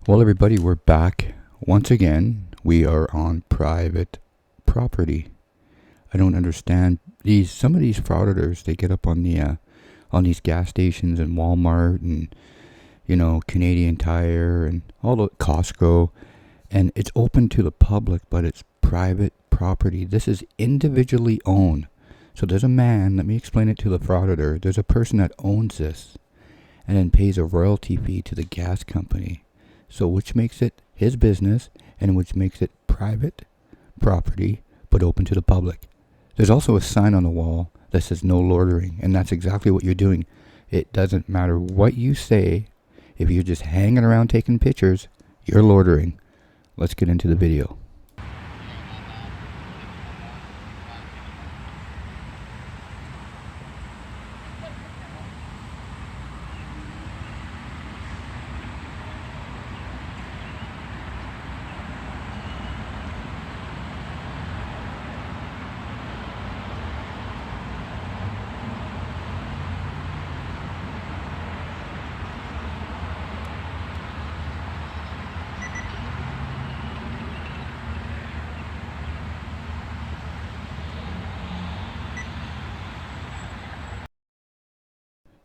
Well, everybody, we're back once again. We are on private property. I don't understand some of these frauditors. They get up on these gas stations and Walmart and Canadian Tire and all the Costco, and it's open to the public, but it's private property. This is individually owned. So there's a man. Let me explain it to the frauditor. There's a person that owns this, and then pays a royalty fee to the gas company. So which makes it his business and which makes it private property but open to the public. There's also a sign on the wall that says no loitering, and that's exactly what you're doing. It doesn't matter what you say. If you're just hanging around taking pictures, you're loitering. Let's get into the video.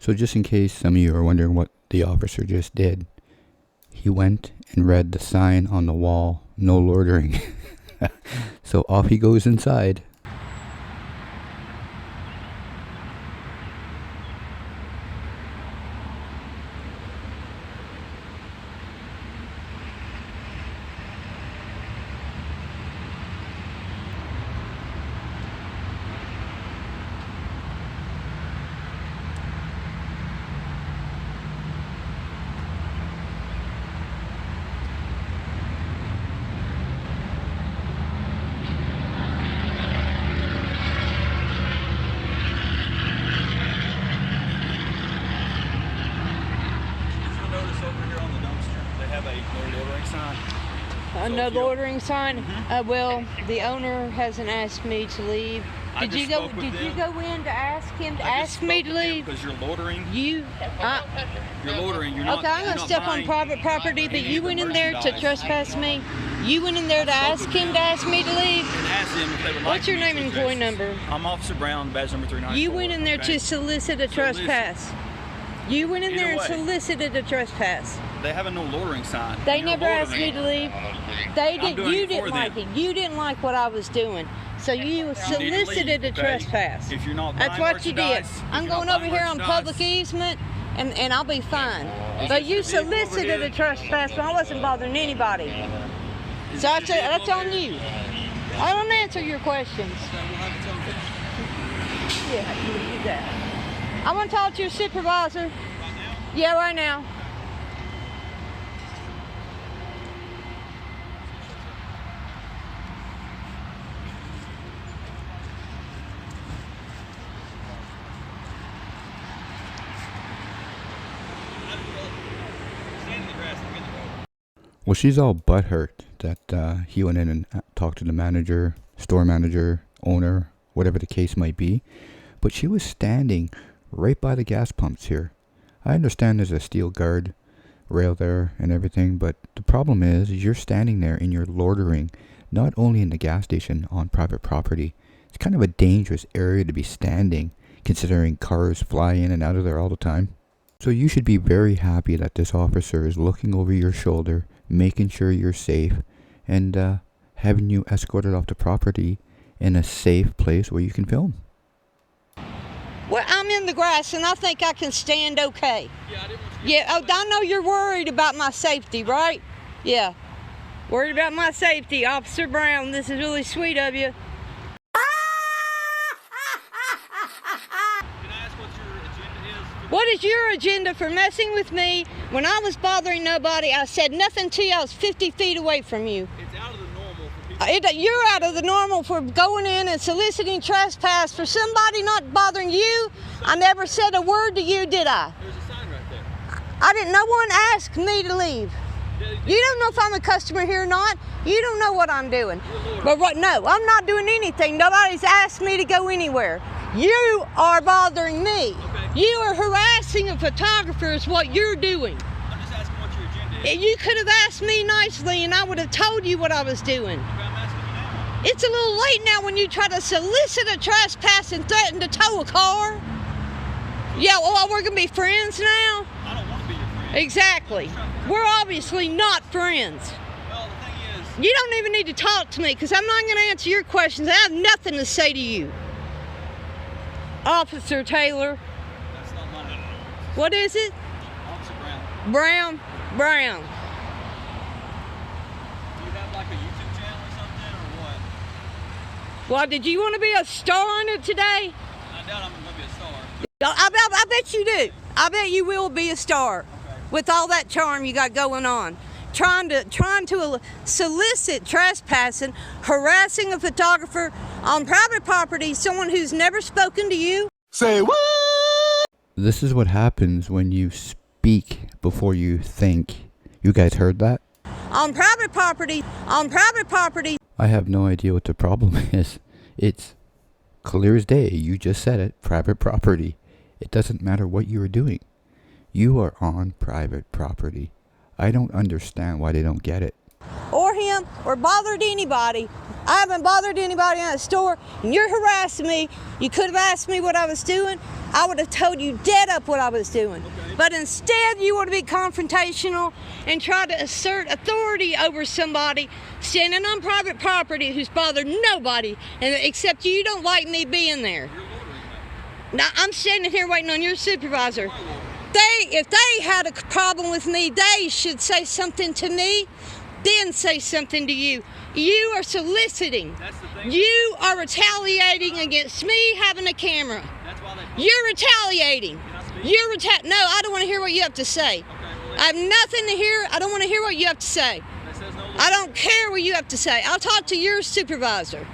So just in case some of you are wondering what the officer just did, he went and read the sign on the wall, no loitering. So off he goes inside. No loitering sign. Well, the owner hasn't asked me to leave. Did you go in to ask him to ask me to leave? Because you're loitering. You're loitering. You're not. Okay, I'm gonna step on private property, but you went in there to trespass me. You went in there to ask him to ask me to leave. And ask them if they would like. What's your name and employee number? I'm Officer Brown, badge number 394. You went in there to solicit a trespass. You went in there and solicited a trespass. They have a no loitering sign. They never asked me to leave. They did. You didn't like it. You didn't like what I was doing, so you solicited a trespass. If you're not, that's what you did. I'm going over here on public easement, and I'll be fine. But you solicited a trespass, but I wasn't bothering anybody. So that's on you. I don't answer your questions. Yeah, you do that. I want to talk to your supervisor. Right now? Yeah, right now. Well, she's all butthurt that he went in and talked to the manager, store manager, owner, whatever the case might be. But she was standing right by the gas pumps here. I understand there's a steel guard rail there and everything, but the problem is you're standing there and you're loitering, not only in the gas station on private property. It's kind of a dangerous area to be standing, considering cars fly in and out of there all the time. So you should be very happy that this officer is looking over your shoulder, making sure you're safe, and having you escorted off the property in a safe place where you can film. Well, I'm in the grass, and I think I can stand okay. Yeah, I know you're worried about my safety, right? Yeah. Worried about my safety, Officer Brown. This is really sweet of you. Can I ask what your agenda is? What is your agenda for messing with me? When I was bothering nobody, I said nothing to you. I was 50 feet away from you. It's out of the normal for people. You're out of the normal for going in and soliciting trespass for somebody not bothering you. I never said a word to you, did I? There's a sign right there. No one asked me to leave. You don't know if I'm a customer here or not. You don't know what I'm doing. But what? No, I'm not doing anything. Nobody's asked me to go anywhere. You are bothering me. Okay. You are harassing a photographer is what you're doing. I'm just asking what your agenda is. You could have asked me nicely and I would have told you what I was doing. Okay, I'm asking you now. It's a little late now when you try to solicit a trespass and threaten to tow a car. Yeah, well, we're going to be friends now? I don't want to be your friend. Exactly. We're obviously not friends. Well, the thing is, You don't even need to talk to me because I'm not going to answer your questions. I have nothing to say to you. Officer Taylor. that's not my name. What is it? Officer Brown. Brown. Do you have like a YouTube channel or something, or what? Well, did you want to be a star on it today? I doubt I'm going to be a star. I bet you do. I bet you will be a star Okay. with all that charm you got going on. Trying to solicit trespassing, harassing a photographer on private property, someone who's never spoken to you. Say what? This is what happens when you speak before you think. You guys heard that? On private property. I have no idea what the problem is. It's clear as day. You just said it. Private property. It doesn't matter what you are doing. You are on private property. I don't understand why they don't get it. Or him, or bothered anybody. I haven't bothered anybody in that store, and you're harassing me. You could have asked me what I was doing. I would have told you dead up what I was doing. Okay. But instead, you want to be confrontational and try to assert authority over somebody standing on private property who's bothered nobody, and except you don't like me being there. You're loitering now. Now, I'm standing here waiting on your supervisor. Why loitering? If they had a problem with me, they should say something to me, then say something to you. You are soliciting. That's the thing. You are retaliating against me having a camera. That's why they. You're retaliating. Can I speak? No, I don't want to hear what you have to say. Okay, well, I have nothing to hear. I don't want to hear what you have to say. that says no. I don't care what you have to say. I'll talk to your supervisor.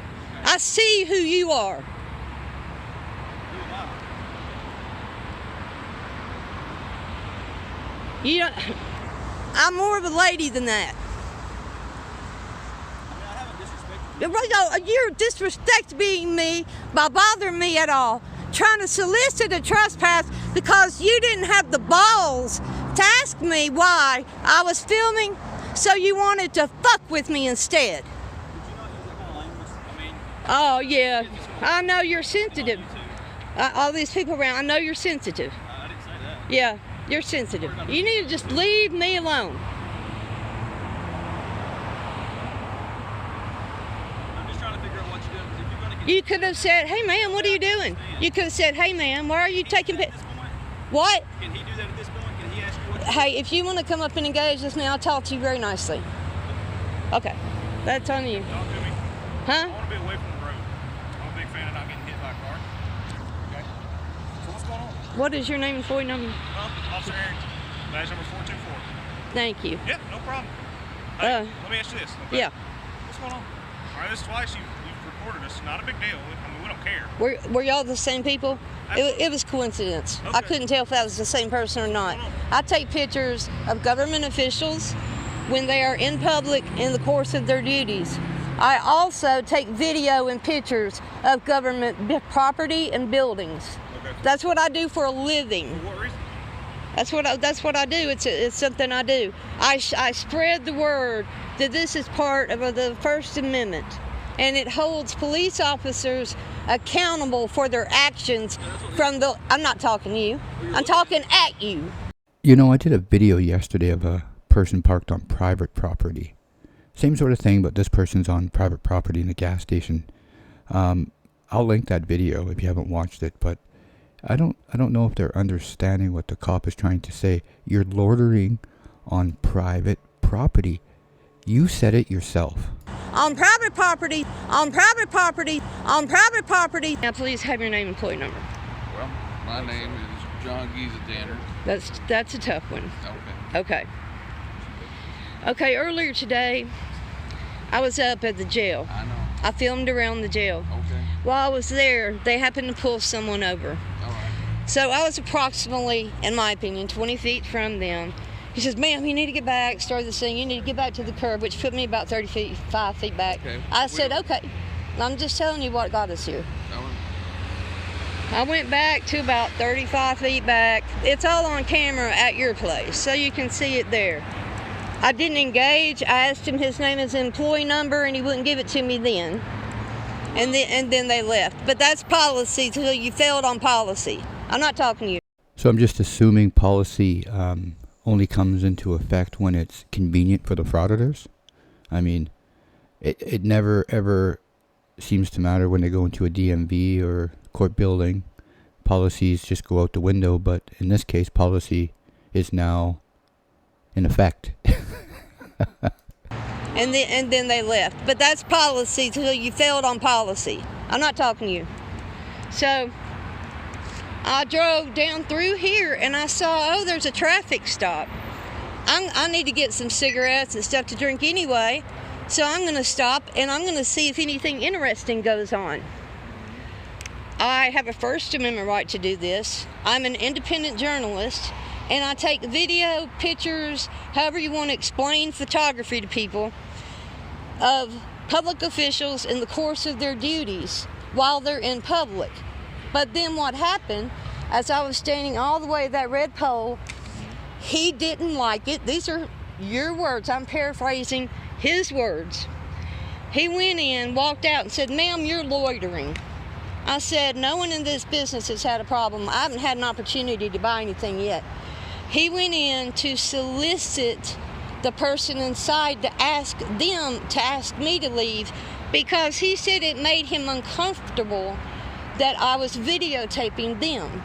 I see who you are. Who am I? I'm more of a lady than that. I mean, I haven't disrespected you. You're disrespecting me by bothering me at all. Trying to solicit a trespass because you didn't have the balls to ask me why I was filming, so you wanted to fuck with me instead. Did you not use that kind of language? I mean, Oh, yeah. I know you're on sensitive. YouTube. All these people around, I know you're sensitive. I didn't say that. Yeah, you're sensitive. You need to just leave me alone. I'm just trying to figure out what you're doing. 'Cause if you're going to get You could have said, hey, man, what are you doing? You could have said, hey, man, why are you taking at pictures? this point, What? can he do that at this point? Can he ask you what? Hey, if you want to come up and engage with me, I'll talk to you very nicely. Okay, that's on you. Talk to me. Huh? I want to be away from the road. I'm a big fan of not getting hit by a car. Okay. So what's going on? What is your name and phone number? Officer Harrington, badge number 424. Thank you. Yep, no problem. Hey, Uh, let me ask you this. Okay? Yeah. What's going on? All right, this is twice you've recorded us. Not a big deal. I mean, we don't care. Were y'all the same people? It was coincidence. I Okay. couldn't tell if that was the same person or not. I take pictures of government officials when they are in public in the course of their duties. I also take video and pictures of government property and buildings. Okay. That's what I do for a living. For what reason? That's what I do. It's something I do. I spread the word that this is part of the First Amendment, and it holds police officers accountable for their actions from the. I'm not talking to you. I'm talking at you. You know, I did a video yesterday of a person parked on private property. Same sort of thing, but this person's on private property in a gas station. I'll link that video if you haven't watched it, but I don't know if they're understanding what the cop is trying to say. You're loitering on private property. You said it yourself. On private property. Now, please have your name and employee number. Well, my name is John Giza Danner. That's a tough one. Okay. Okay, earlier today, I was up at the jail. I know. I filmed around the jail. Okay. While I was there, they happened to pull someone over. All right. So I was approximately, in my opinion, 20 feet from them, He says, ma'am, you need to get back, started the thing, you need to get back to the curb, which put me about 35 feet back. Okay. I said, okay, I'm just telling you what got us here. I went back to about 35 feet back. It's all on camera at your place, so you can see it there. I didn't engage. I asked him his name, his employee number, and he wouldn't give it to me then. And then they left. But that's policy till you failed on policy. I'm not talking to you. So I'm just assuming policy only comes into effect when it's convenient for the frauditors. I mean, it never ever seems to matter when they go into a DMV or court building. Policies just go out the window, but in this case, policy is now in effect. And then they left. But that's policy till you failed on policy. I'm not talking to you. So I drove down through here and I saw, oh, there's a traffic stop. I need to get some cigarettes and stuff to drink anyway. So I'm going to stop and I'm going to see if anything interesting goes on. I have a First Amendment right to do this. I'm an independent journalist and I take video, pictures, however you want to explain photography to people of public officials in the course of their duties while they're in public. But then what happened, as I was standing all the way to that red pole, he didn't like it. These are your words. I'm paraphrasing his words. He went in, walked out and said, ma'am, you're loitering. I said, no one in this business has had a problem. I haven't had an opportunity to buy anything yet. He went in to solicit the person inside to ask them to ask me to leave because he said it made him uncomfortable that I was videotaping them.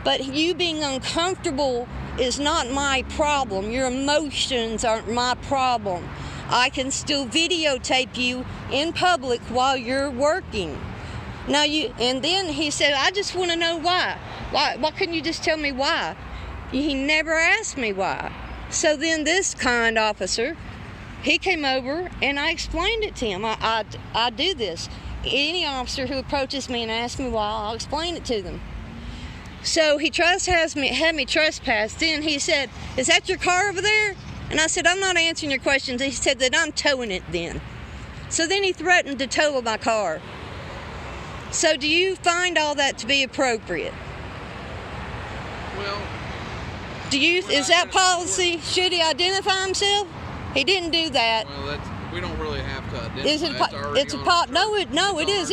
But you being uncomfortable is not my problem. Your emotions aren't my problem. I can still videotape you in public while you're working. Now and then he said, I just want to know why. Why couldn't you just tell me why? He never asked me why. So then this kind officer, he came over and I explained it to him. I do this. Any officer who approaches me and asks me why, I'll explain it to them. So he had me trespassed. Then he said, is that your car over there? And I said, I'm not answering your questions. He said that I'm towing it then. So then he threatened to tow my car. So do you find all that to be appropriate? Well, Is that policy? Should he identify himself? He didn't do that. well, we don't really have to identify. Is it? It is.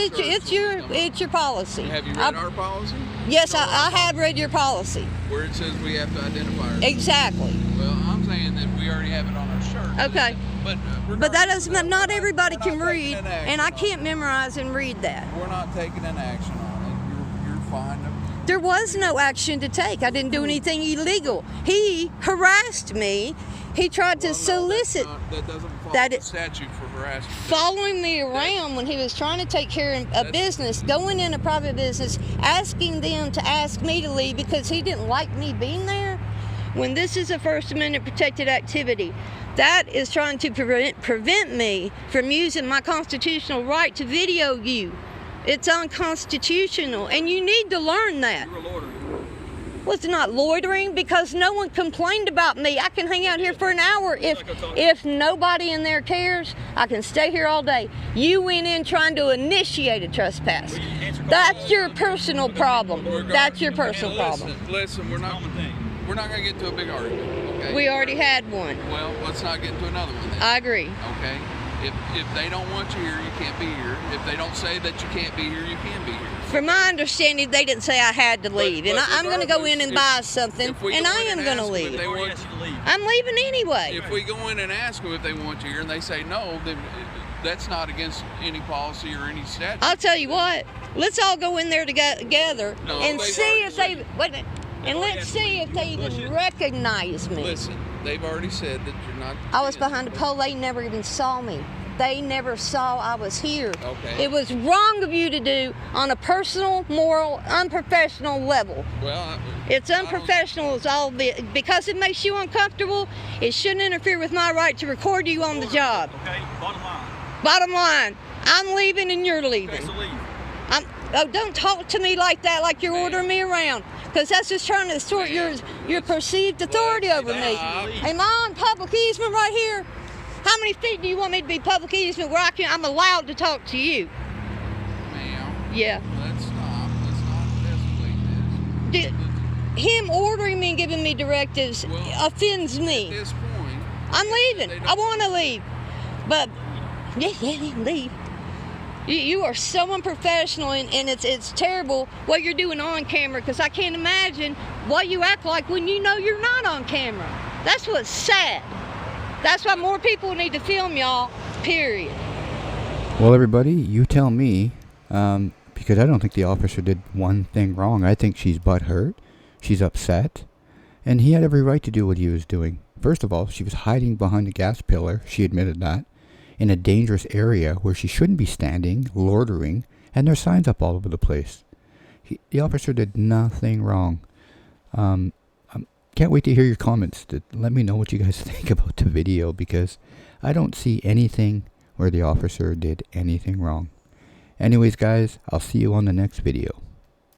It's your policy. Have you read our policy? Yes, I have read your policy. Where it says we have to identify ourselves. Exactly. Well, I'm saying that we already have it on our shirt. Okay. But that doesn't. Not everybody can read, and I can't memorize and read that. We're not taking an action on it. You're fine. There was no action to take. I didn't do anything illegal. He harassed me. He tried to solicit. That doesn't follow the statute for harassment. Following me around when he was trying to take care of a business, going in a private business, asking them to ask me to leave because he didn't like me being there. When this is a First Amendment protected activity, that is trying to prevent me from using my constitutional right to video you. It's unconstitutional, and you need to learn that. You were loitering. Well, it's not loitering because no one complained about me. I can hang out here for an hour. If nobody in there cares, I can stay here all day. You went in trying to initiate a trespass. That's your personal problem. That's your personal problem. Listen, we're not going to get to a big argument, okay? We already had one. Well, let's not get into another one then. I agree. Okay? If they don't want you here, you can't be here. If they don't say that you can't be here, you can be here. From my understanding, they didn't say I had to leave. And I'm going to go in and buy something, and I am going to leave. I'm leaving anyway. If we go in and ask them if they want you here and they say no, then that's not against any policy or any statute. I'll tell you what. Let's all go in there together and see if they... Wait a minute. And let's see if they even recognize me. Listen, they've already said that you're not... I was behind a pole. They never even saw me. They never saw I was here. Okay. It was wrong of you to do on a personal, moral, unprofessional level. Well, it's unprofessional as all because it makes you uncomfortable. It shouldn't interfere with my right to record you on the job. Okay, bottom line. Bottom line, I'm leaving and you're leaving. Okay, so leave. Oh, don't talk to me like that, like you're ordering me around. because that's just trying to distort your perceived authority over me. Am I on public easement right here? How many feet do you want me to be public easement where I'm allowed to talk to you? Ma'am. Yeah. Let's stop. Let's not escalate this. Him ordering me and giving me directives offends me. At this point, I'm leaving. I want to leave. But, yeah, leave. You are so unprofessional, and it's terrible what you're doing on camera, because I can't imagine what you act like when you know you're not on camera. That's what's sad. That's why more people need to film y'all, period. Well, everybody, you tell me, because I don't think the officer did one thing wrong. I think she's butthurt. She's upset. And he had every right to do what he was doing. First of all, she was hiding behind a gas pillar. She admitted that. In a dangerous area where she shouldn't be standing, loitering, and there's signs up all over the place. The officer did nothing wrong. Can't wait to hear your comments. Let me know what you guys think about the video, because I don't see anything where the officer did anything wrong. Anyways, guys, I'll see you on the next video.